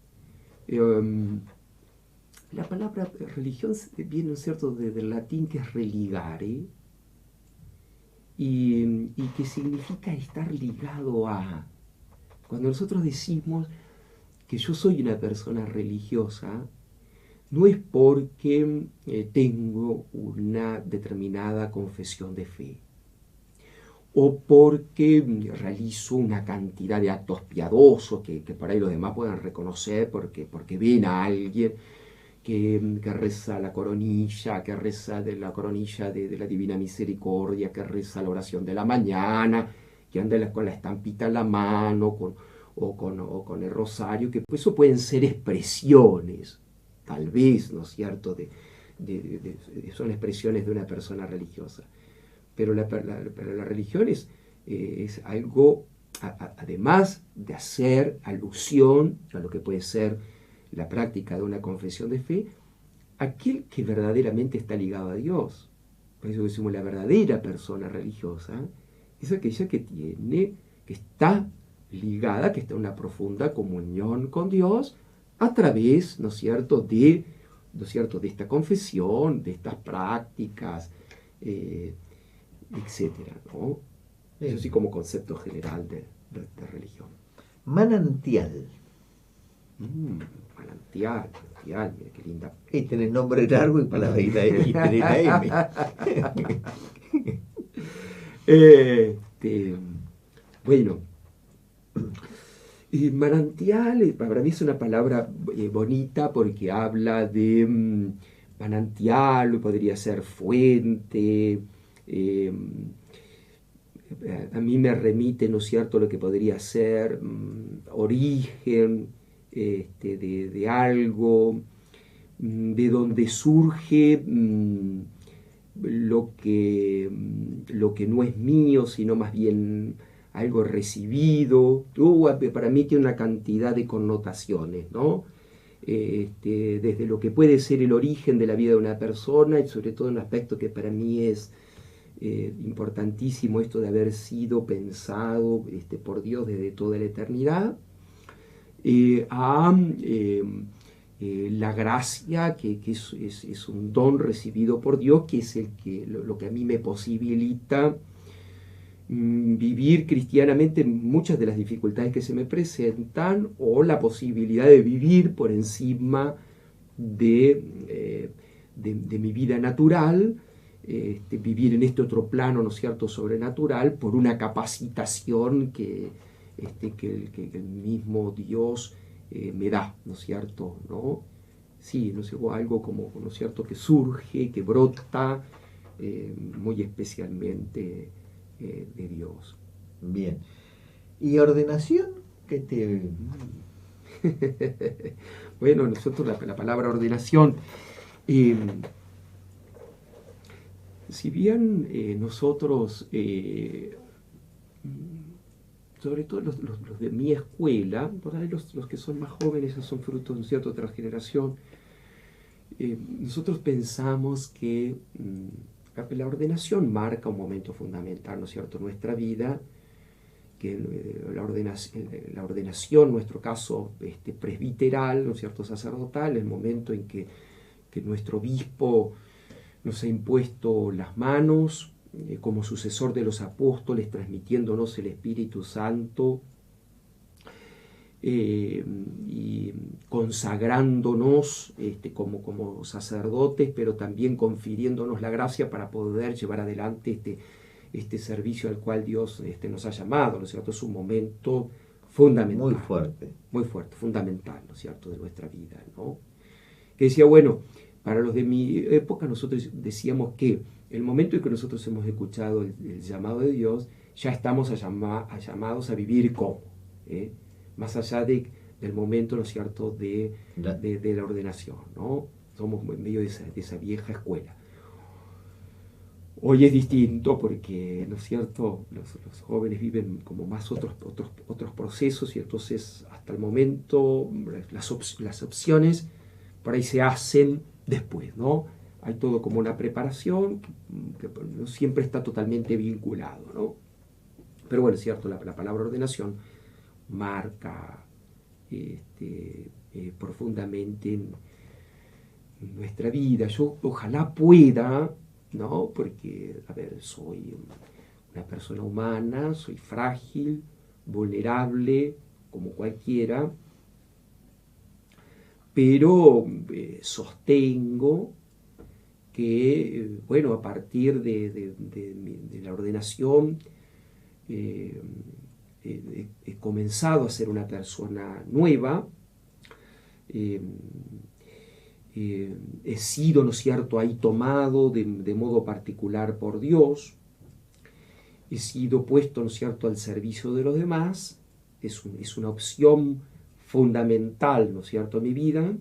La palabra religión viene, ¿no es cierto?, del latín, que es religare, y que significa estar ligado a. Cuando nosotros decimos que yo soy una persona religiosa, no es porque tengo una determinada confesión de fe, o porque realizo una cantidad de actos piadosos que por ahí los demás puedan reconocer porque ven a alguien que reza la coronilla, que reza de la coronilla de la Divina Misericordia, que reza la oración de la mañana, que anda con la estampita en la mano, o con el rosario, que pues, eso pueden ser expresiones, tal vez, ¿no es cierto?, son expresiones de una persona religiosa. Pero la religión es algo, además de hacer alusión a lo que puede ser la práctica de una confesión de fe, aquel que verdaderamente está ligado a Dios. Por eso decimos, la verdadera persona religiosa es aquella que está ligada, que está en una profunda comunión con Dios a través, ¿no es cierto?, de esta confesión, de estas prácticas, etcétera, ¿no? Eso sí, como concepto general de religión. Manantial. Manantial, mira qué linda. Y tiene nombre largo y palabrita y tiene la M. Bueno, manantial para mí es una palabra bonita porque habla de manantial, podría ser fuente. A mí me remite, ¿no es cierto?, lo que podría ser origen de algo, de donde surge lo que no es mío, sino más bien algo recibido. Para mí tiene una cantidad de connotaciones, ¿no? Desde lo que puede ser el origen de la vida de una persona, y sobre todo un aspecto que para mí es importantísimo, esto de haber sido pensado por Dios desde toda la eternidad, a la gracia, que es un don recibido por Dios, que es lo que a mí me posibilita vivir cristianamente muchas de las dificultades que se me presentan, o la posibilidad de vivir por encima de mi vida natural, vivir en este otro plano, ¿no es cierto?, sobrenatural, por una capacitación que el mismo Dios me da, ¿no es cierto?, ¿no? Sí, no sé, algo como, ¿no es cierto?, que surge, que brota muy especialmente de Dios. Bien. ¿Y ordenación? ¿Qué te...? Bueno, nosotros la palabra ordenación, si bien nosotros, sobre todo los de mi escuela, por ahí los que son más jóvenes, son frutos de una cierta otra generación, nosotros pensamos que la ordenación marca un momento fundamental, ¿no es cierto?, en nuestra vida, que la ordenación, en nuestro caso presbiteral, ¿no es cierto?, sacerdotal, el momento en que nuestro obispo nos ha impuesto las manos como sucesor de los apóstoles, transmitiéndonos el Espíritu Santo, y consagrándonos como sacerdotes, pero también confiriéndonos la gracia para poder llevar adelante este servicio al cual Dios nos ha llamado, ¿no es cierto? Es un momento fundamental. Muy fuerte, fundamental, ¿no es cierto?, de nuestra vida, ¿no? Que decía, bueno, para los de mi época nosotros decíamos que el momento en que nosotros hemos escuchado el llamado de Dios, ya estamos llamados a vivir como, más allá del momento, ¿no es cierto?, de la ordenación, ¿no? Somos en medio de esa vieja escuela. Hoy es distinto porque, ¿no es cierto?, los jóvenes viven como más otros procesos, y entonces hasta el momento las opciones por ahí se hacen después, ¿no? Hay todo como una preparación que no siempre está totalmente vinculado, ¿no? Pero bueno, es cierto, la palabra ordenación marca profundamente en nuestra vida. Yo ojalá pueda, ¿no? Porque, a ver, soy una persona humana, soy frágil, vulnerable, como cualquiera, pero sostengo que, bueno, a partir de la ordenación he comenzado a ser una persona nueva, he sido, ¿no es cierto?, ahí tomado de modo particular por Dios, he sido puesto, ¿no es cierto?, al servicio de los demás, es una opción fundamental, ¿no es cierto?, en mi vida,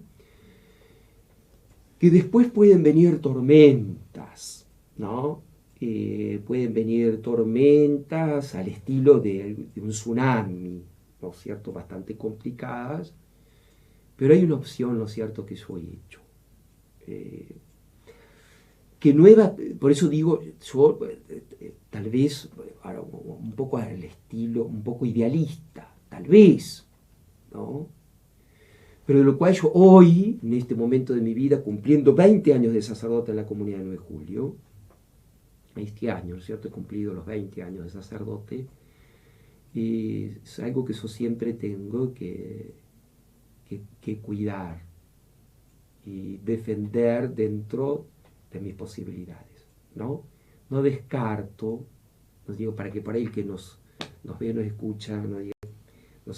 que después pueden venir tormentas, ¿no? Pueden venir tormentas al estilo de un tsunami, ¿no es cierto?, bastante complicadas, pero hay una opción, ¿no es cierto?, que yo he hecho. Que nueva, por eso digo, yo tal vez un poco al estilo, un poco idealista, tal vez, ¿no? Pero de lo cual yo hoy, en este momento de mi vida, cumpliendo 20 años de sacerdote en la comunidad de 9 de julio, este año, ¿no es cierto?, he cumplido los 20 años de sacerdote, y es algo que yo siempre tengo que cuidar y defender dentro de mis posibilidades, ¿no? No descarto, nos digo, para que por ahí el que nos ve, nos escucha, ¿no es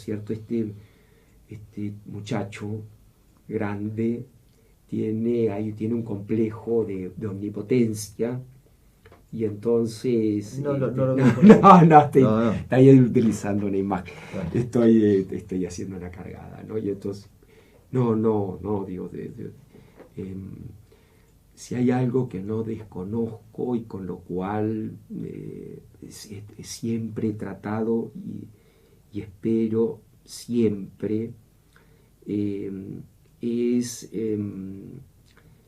cierto?, este muchacho grande tiene un complejo de omnipotencia, y entonces estoy utilizando una imagen, estoy haciendo una cargada, ¿no? Y entonces digo, si hay algo que no desconozco y con lo cual siempre he tratado y espero siempre, es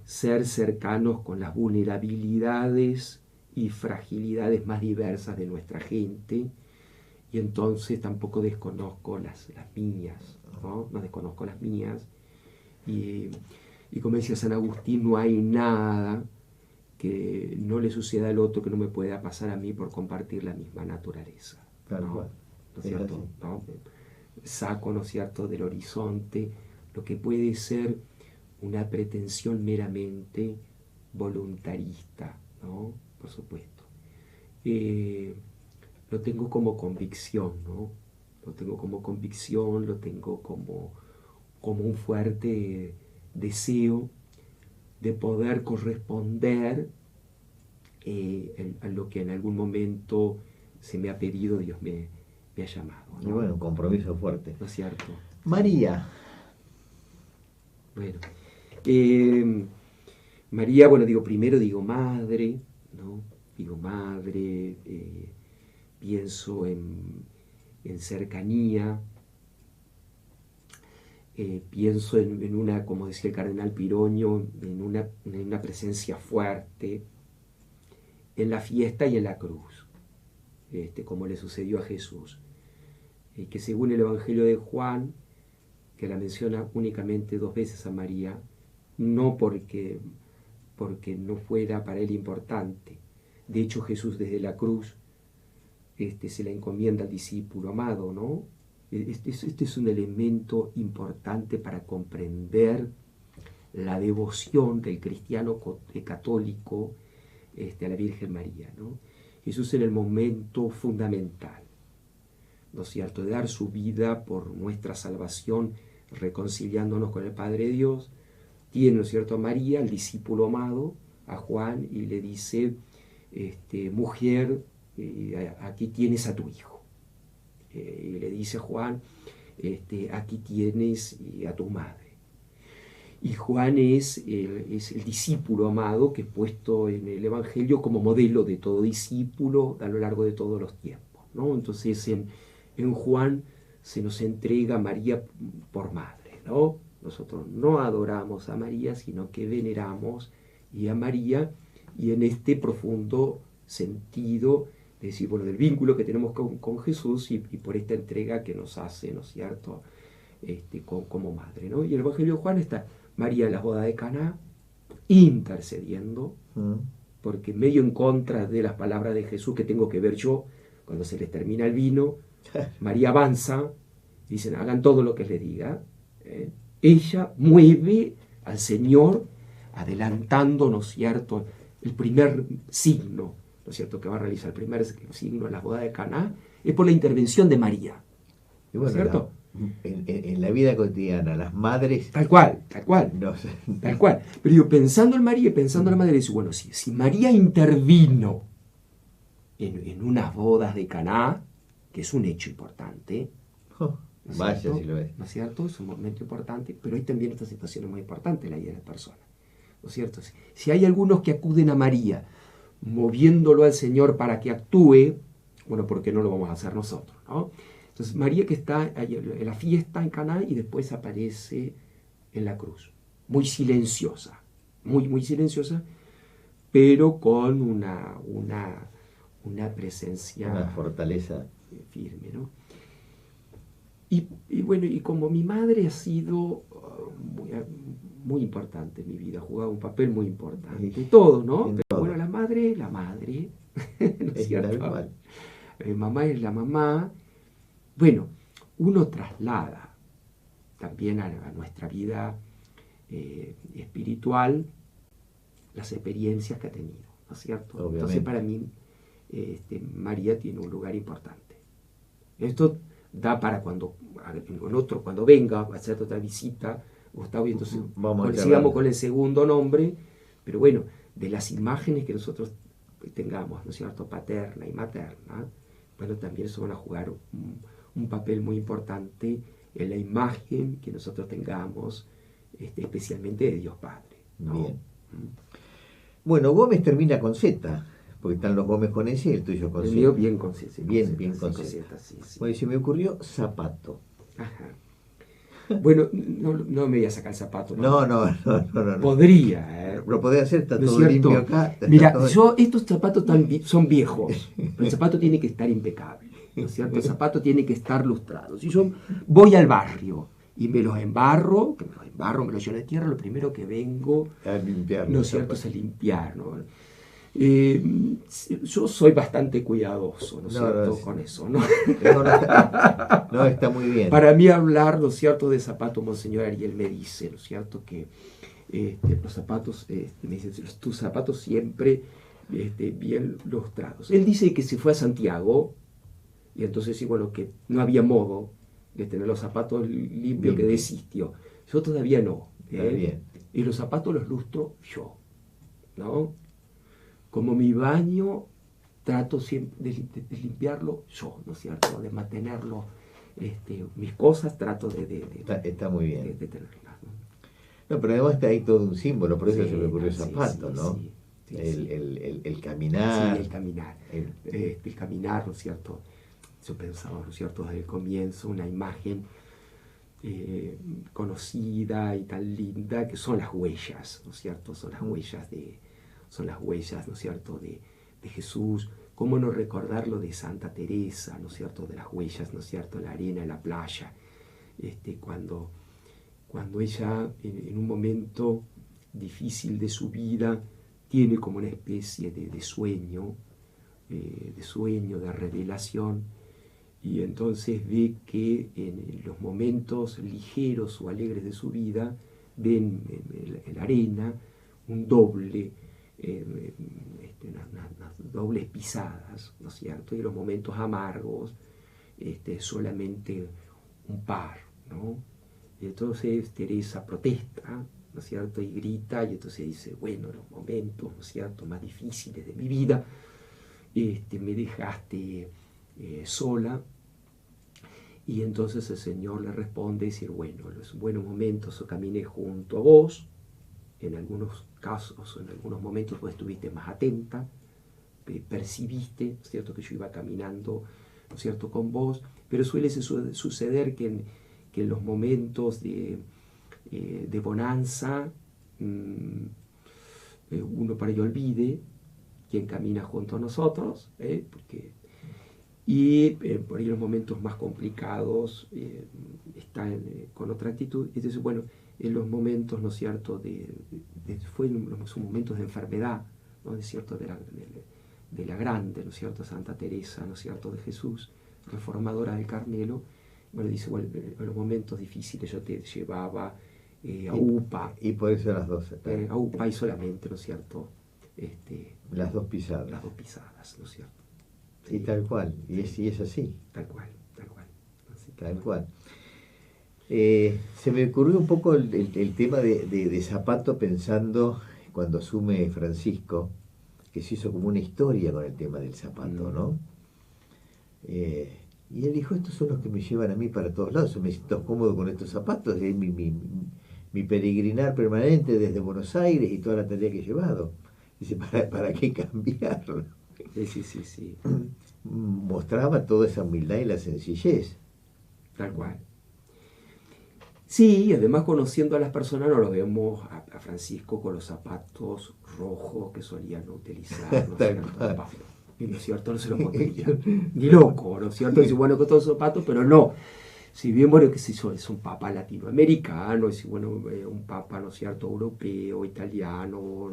ser cercanos con las vulnerabilidades y fragilidades más diversas de nuestra gente, y entonces tampoco desconozco las mías, ¿no? No desconozco las mías, y como decía San Agustín, no hay nada que no le suceda al otro que no me pueda pasar a mí por compartir la misma naturaleza, ¿no? ¿No es cierto? ¿No? Saco, ¿no es cierto?, del horizonte lo que puede ser una pretensión meramente voluntarista, ¿no? Por supuesto. Lo tengo como convicción, ¿no? Lo tengo como convicción, lo tengo como un fuerte deseo de poder corresponder a lo que en algún momento se me ha pedido, Dios me ha llamado, ¿no? Y bueno, un compromiso fuerte. ¿No es cierto? María. Bueno, María, bueno, primero digo madre, ¿no? Digo madre, pienso en cercanía, pienso en una, como decía el cardenal Piroño, en una presencia fuerte, en la fiesta y en la cruz, como le sucedió a Jesús, que según el Evangelio de Juan, que la menciona únicamente 2 veces a María, no porque no fuera para él importante. De hecho, Jesús desde la cruz se la encomienda al discípulo amado, ¿no? Este es un elemento importante para comprender la devoción del cristiano católico a la Virgen María, ¿no? Jesús en el momento fundamental, ¿no es cierto?, de dar su vida por nuestra salvación, reconciliándonos con el Padre Dios, tiene, ¿no es cierto?, a María, el discípulo amado, a Juan, y le dice, mujer, aquí tienes a tu hijo. Y le dice a Juan, aquí tienes a tu madre. Y Juan es el discípulo amado que es puesto en el Evangelio como modelo de todo discípulo a lo largo de todos los tiempos, ¿no? Entonces en Juan se nos entrega a María por madre, ¿no? Nosotros no adoramos a María, sino que veneramos a María, y en este profundo sentido, es decir, bueno, del vínculo que tenemos con Jesús y por esta entrega que nos hace, ¿no es cierto?, como madre, ¿no? Y en el Evangelio de Juan está María en las bodas de Caná, intercediendo, porque medio en contra de las palabras de Jesús que tengo que ver yo, cuando se les termina el vino, María avanza, dicen, hagan todo lo que les diga. Ella mueve al Señor, adelantando, ¿no es cierto?, el primer signo, ¿no es cierto?, que va a realizar el primer signo en las bodas de Caná, es por la intervención de María, ¿no es cierto? En la vida cotidiana, las madres... Tal cual. No sé. Tal cual. Pero yo pensando en María, pensando en la madre, digo, bueno, si María intervino en unas bodas de Caná, que es un hecho importante, Vaya si lo es. ¿no es cierto? Es un momento importante, pero hay también esta situación muy importante en la vida de la persona, ¿no es cierto? Si hay algunos que acuden a María moviéndolo al Señor para que actúe, bueno, ¿por qué no lo vamos a hacer nosotros, no? Entonces María que está en la fiesta en Caná y después aparece en la cruz, muy silenciosa, muy silenciosa, pero con una presencia, una fortaleza firme, ¿no? Y bueno, y como mi madre ha sido muy importante en mi vida, ha jugado un papel muy importante, todo, ¿no? Pero todo. bueno, la madre, ¿no es cierto? Mamá es la mamá. Bueno, uno traslada también a nuestra vida espiritual las experiencias que ha tenido, ¿no es cierto? Obviamente. Entonces para mí María tiene un lugar importante. Esto da para cuando venga a hacer otra visita, Gustavo, y entonces sigamos con el segundo nombre, pero bueno, de las imágenes que nosotros tengamos, ¿no es cierto?, paterna y materna, bueno, también eso van a jugar un papel muy importante en la imagen que nosotros tengamos, especialmente de Dios Padre, ¿no? Bien. Bueno, Gómez termina con Z, porque están los Gómez con S y el tuyo con Z. El mío bien con Z. Bien con Z. Sí. Bueno, y se me ocurrió zapato. Ajá. Bueno, no me voy a sacar el zapato. No. Podría. Lo podría hacer, está ¿No es todo cierto? limpio acá. Mira, estos zapatos son viejos, pero el zapato tiene que estar impecable, ¿no es cierto? El zapato tiene que estar lustrado. Si yo voy al barrio y me los embarro, me los lleno de tierra, lo primero que vengo, a limpiar, ¿no es cierto?, es a limpiar, ¿no? Yo soy bastante cuidadoso, ¿no es cierto?, con eso, ¿no? No, está muy bien. Para mí hablar, ¿no es cierto?, de zapatos, Monseñor Ariel me dice, ¿no es cierto?, que los zapatos, me dice, tus zapatos siempre bien lustrados. Él dice que se fue a Santiago, y entonces sí, bueno, que no había modo de tener los zapatos limpios, que desistió. Yo todavía no. Bien. Y los zapatos los lustro yo, ¿no? Como mi baño, trato siempre de limpiarlo yo, ¿no es cierto? De mantenerlo, mis cosas trato de está muy bien. de tenerlas, ¿no? No, pero además está ahí todo un símbolo, por eso Sí, se me ocurrió el sí, zapato, sí, ¿no? sí, El caminar. Sí, el caminar. El caminar, ¿no es cierto? Yo pensaba, ¿no es cierto?, desde el comienzo, una imagen conocida y tan linda, que son las huellas, ¿no es cierto? Son las huellas, ¿no es cierto?, de Jesús. ¿Cómo no recordarlo de Santa Teresa, ¿no es cierto?, de las huellas, ¿no es cierto?, en la arena, en la playa, cuando ella, en un momento difícil de su vida, tiene como una especie de sueño, de revelación, y entonces ve que en los momentos ligeros o alegres de su vida, ven en la arena un doble, unas dobles pisadas, ¿no es cierto? Y en los momentos amargos, solamente un par, ¿no? Y entonces Teresa protesta, ¿no es cierto? Y grita, y entonces dice, bueno, en los momentos, ¿no es cierto?, más difíciles de mi vida, me dejaste sola. Y entonces el Señor le responde, decir, bueno, en los buenos momentos yo caminé junto a vos, en algunos casos, en algunos momentos vos estuviste más atenta, percibiste, ¿no es cierto?, que yo iba caminando, ¿no es cierto?, con vos, pero suele suceder que en los momentos de bonanza, uno para ello olvide quién camina junto a nosotros, y por ahí los momentos más complicados están con otra actitud. Entonces, bueno, en los momentos, ¿no es cierto?, fue en los momentos de enfermedad, ¿no es cierto?, de la grande, ¿no es cierto?, Santa Teresa, ¿no es cierto?, de Jesús, reformadora del Carmelo. Bueno, dice, bueno, en los momentos difíciles yo te llevaba a UPA. Y por eso las dos. A UPA y solamente, ¿no es cierto?, las dos pisadas. Las dos pisadas, ¿no es cierto? Sí. Y tal cual, y es así. Tal cual, tal cual. Así, tal cual. Se me ocurrió un poco el tema de Zapato pensando cuando asume Francisco, que se hizo como una historia con el tema del zapato, ¿no? Y él dijo, estos son los que me llevan a mí para todos lados, yo me siento cómodo con estos zapatos, es mi peregrinar permanente desde Buenos Aires y toda la tarea que he llevado. Dice, ¿para qué cambiarlo? Sí. Mostraba toda esa humildad y la sencillez. Tal cual. Sí, y además conociendo a las personas no lo vemos a Francisco con los zapatos rojos que solían utilizar, ¿no es cierto? No se lo pondría ni loco, ¿no es cierto? Dice, bueno, con todos los zapatos, pero no. Si bien, bueno, que es un papa latinoamericano, es bueno, un papa, ¿no es cierto?, europeo, italiano,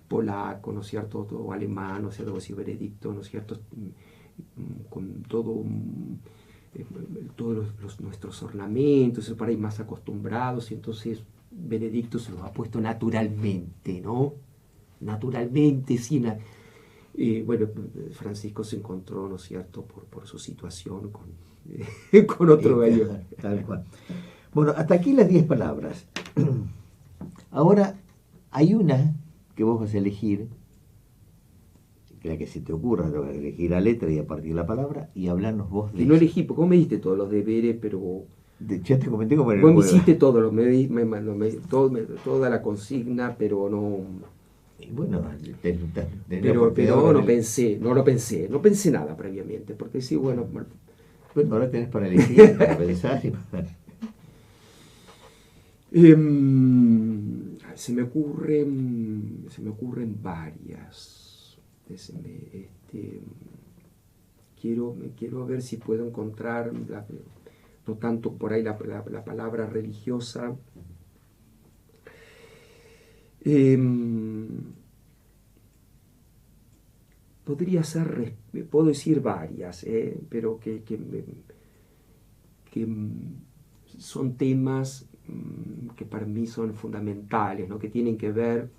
polaco, ¿no es cierto?, o alemán, ¿no es cierto?, así Benedicto, ¿no es cierto?, con todo todos nuestros ornamentos, por ahí más acostumbrados, y entonces Benedicto se los ha puesto naturalmente, ¿no? Naturalmente, sin... bueno, Francisco se encontró, ¿no es cierto?, por su situación con otro gallo. Tal cual. Bueno, hasta aquí las 10 palabras. Ahora, hay una que vos vas a elegir, la que se te ocurra, elegir la letra y a partir de la palabra, y hablarnos vos de y no elegí, porque vos me diste todos los deberes, pero... ya te comenté cómo era el juego. juego. Vos me hiciste todo, toda la consigna, pero no... Y bueno, pero no pensé nada previamente, porque sí, bueno... Bueno, ahora tenés para elegir, para pensar y para... se me ocurren varias. Quiero ver si puedo encontrar, no tanto por ahí la palabra religiosa. Podría ser, puedo decir varias, pero que son temas que para mí son fundamentales, ¿no?, que tienen que ver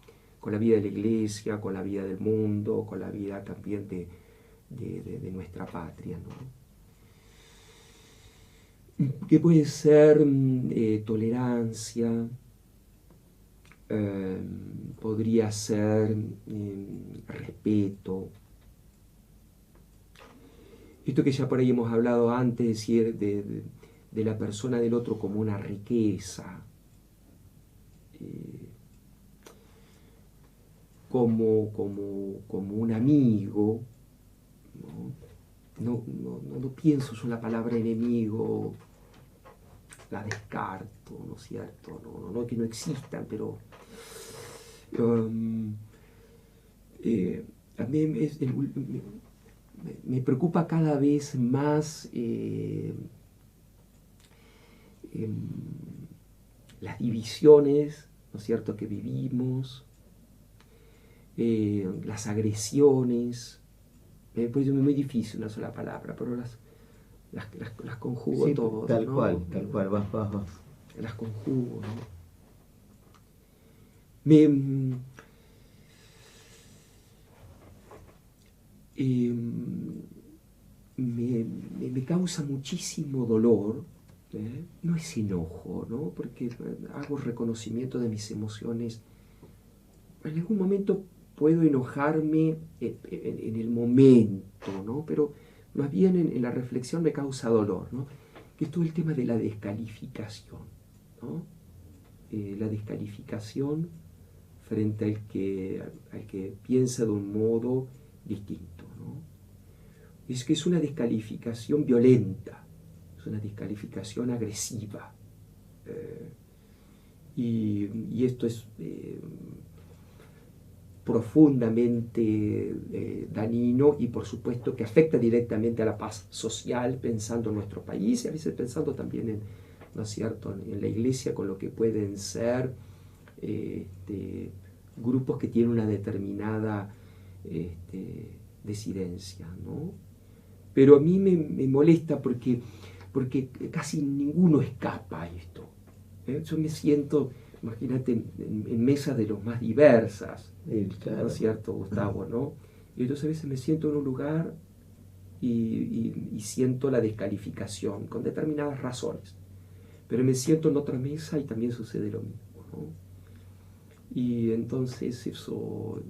con la vida de la Iglesia, con la vida del mundo, con la vida también de nuestra patria, ¿no? Que puede ser tolerancia, podría ser respeto. Esto que ya por ahí hemos hablado antes, decir, de la persona del otro como una riqueza, como un amigo, ¿no? No pienso yo en la palabra enemigo, la descarto, ¿no es cierto? No que no existan, pero a mí me preocupa cada vez más las divisiones, ¿no es cierto?, que vivimos, las agresiones, pues es muy difícil una sola palabra, pero las conjugo Sí, todas, tal ¿no? cual, vas. Las conjugo, ¿no? Me, eh, me causa muchísimo dolor, ¿eh? No es enojo, ¿no? Porque hago reconocimiento de mis emociones. En algún momento puedo enojarme en el momento, ¿no? Pero más bien en la reflexión me causa dolor, ¿no? Que es todo el tema de la descalificación, ¿no? La descalificación frente al que piensa de un modo distinto, ¿no? Es que es una descalificación violenta, es una descalificación agresiva. Y esto es profundamente dañino y por supuesto que afecta directamente a la paz social, pensando en nuestro país y a veces pensando también en, ¿no es cierto?, en la iglesia, con lo que pueden ser grupos que tienen una determinada disidencia, ¿no? Pero a mí me molesta porque casi ninguno escapa a esto. Yo me siento, imagínate, en mesas de los más diversas, Claro. ¿no es cierto, Gustavo? ¿No? Y entonces a veces me siento en un lugar y siento la descalificación con determinadas razones. Pero me siento en otra mesa y también sucede lo mismo, ¿no? Y entonces eso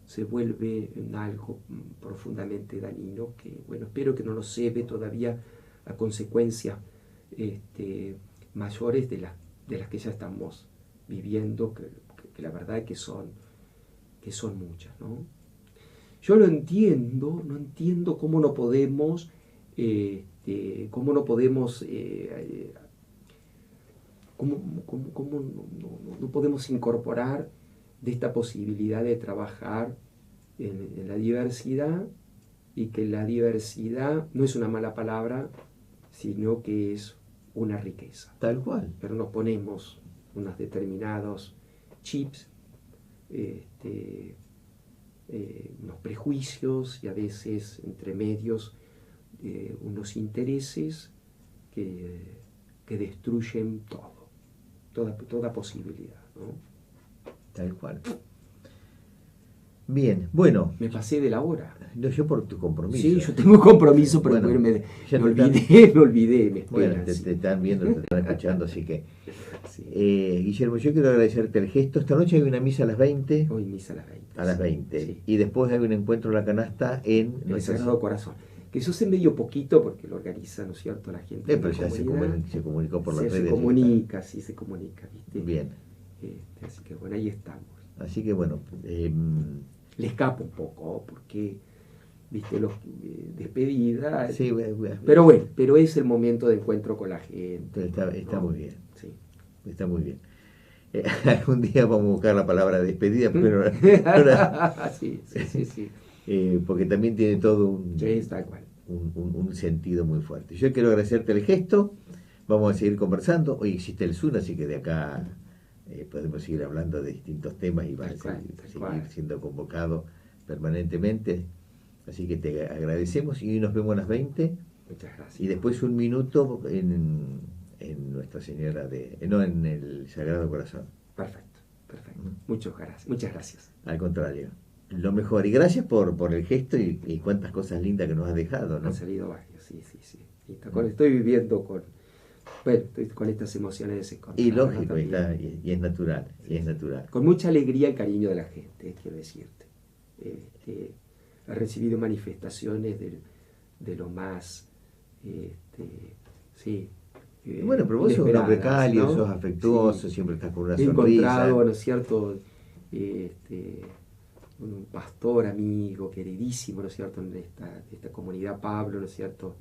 se vuelve en algo profundamente dañino que, bueno, espero que no nos lleve todavía a consecuencias mayores de las que ya estamos viviendo, que la verdad es que son muchas, ¿no? Yo no entiendo cómo no podemos, cómo no podemos, cómo no podemos incorporar de esta posibilidad de trabajar en la diversidad, y que la diversidad no es una mala palabra, sino que es una riqueza. Tal cual. Pero nos ponemos unos determinados chips, unos prejuicios y a veces entre medios unos intereses que destruyen toda posibilidad, ¿no? Tal cual. Bien, bueno. Me pasé de la hora. No, yo por tu compromiso. Sí, yo tengo compromiso, pero bueno, me olvidé, me esperan. Bueno, te están viendo, te están escuchando, así que... Sí. Guillermo, yo quiero agradecerte el gesto. Esta noche hay una misa a las 20. Hoy misa a las 20. A las 20. Sí. Y después hay un encuentro en la canasta en el Sagrado Corazón. Que eso se medio poquito porque lo organiza, ¿no es cierto?, la gente. Pero ya se comunicó por las redes. Se comunica, ¿viste? Bien. Así que bueno, ahí estamos. Así que bueno... Le escapo un poco, porque, viste, los despedida. Sí, pero bueno, pero es el momento de encuentro con la gente. Está muy bien. Sí. Está muy bien. Algún día vamos a buscar la palabra despedida, pero sí. porque también tiene todo un sentido muy fuerte. Yo quiero agradecerte el gesto. Vamos a seguir conversando. Hoy existe el Zoom, así que de acá podemos seguir hablando de distintos temas y vas a seguir siendo convocado permanentemente. Así que te agradecemos y nos vemos a las 20. Muchas gracias. Y después un minuto en Nuestra Señora en el Sagrado Corazón. Perfecto. Muchas gracias. Al contrario, lo mejor. Y gracias por el gesto y cuántas cosas lindas que nos has dejado, ¿no? Han salido varios, sí. Estoy viviendo estoy con estas emociones encontradas. Y lógico, ¿no? y es natural, es natural. Con mucha alegría y cariño de la gente, quiero decirte. He recibido manifestaciones de lo más, bueno, pero vos sos un hombre cálido, ¿no? sos afectuoso, siempre estás con una sonrisa. He encontrado, ¿no es cierto?, un pastor amigo, queridísimo, ¿no es cierto?, en esta comunidad, Pablo, ¿no es cierto?,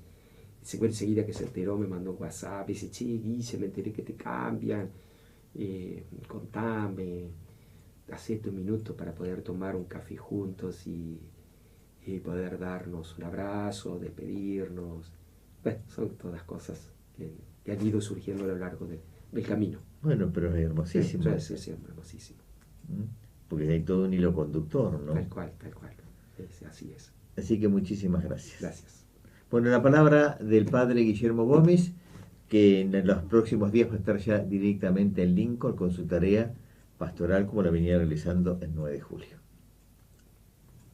enseguida que se enteró me mandó un WhatsApp, y dice: che, Guille, me enteré que te cambian, contame, hace un minuto para poder tomar un café juntos y poder darnos un abrazo, despedirnos. Bueno, son todas cosas que han ido surgiendo a lo largo del camino. Bueno, pero es hermosísimo. Sí, hermosísimo. Porque hay todo un hilo conductor, ¿no? Tal cual. Así es. Así que muchísimas gracias. Gracias. Bueno, la palabra del padre Guillermo Gómez, que en los próximos días va a estar ya directamente en Lincoln con su tarea pastoral como la venía realizando el 9 de julio.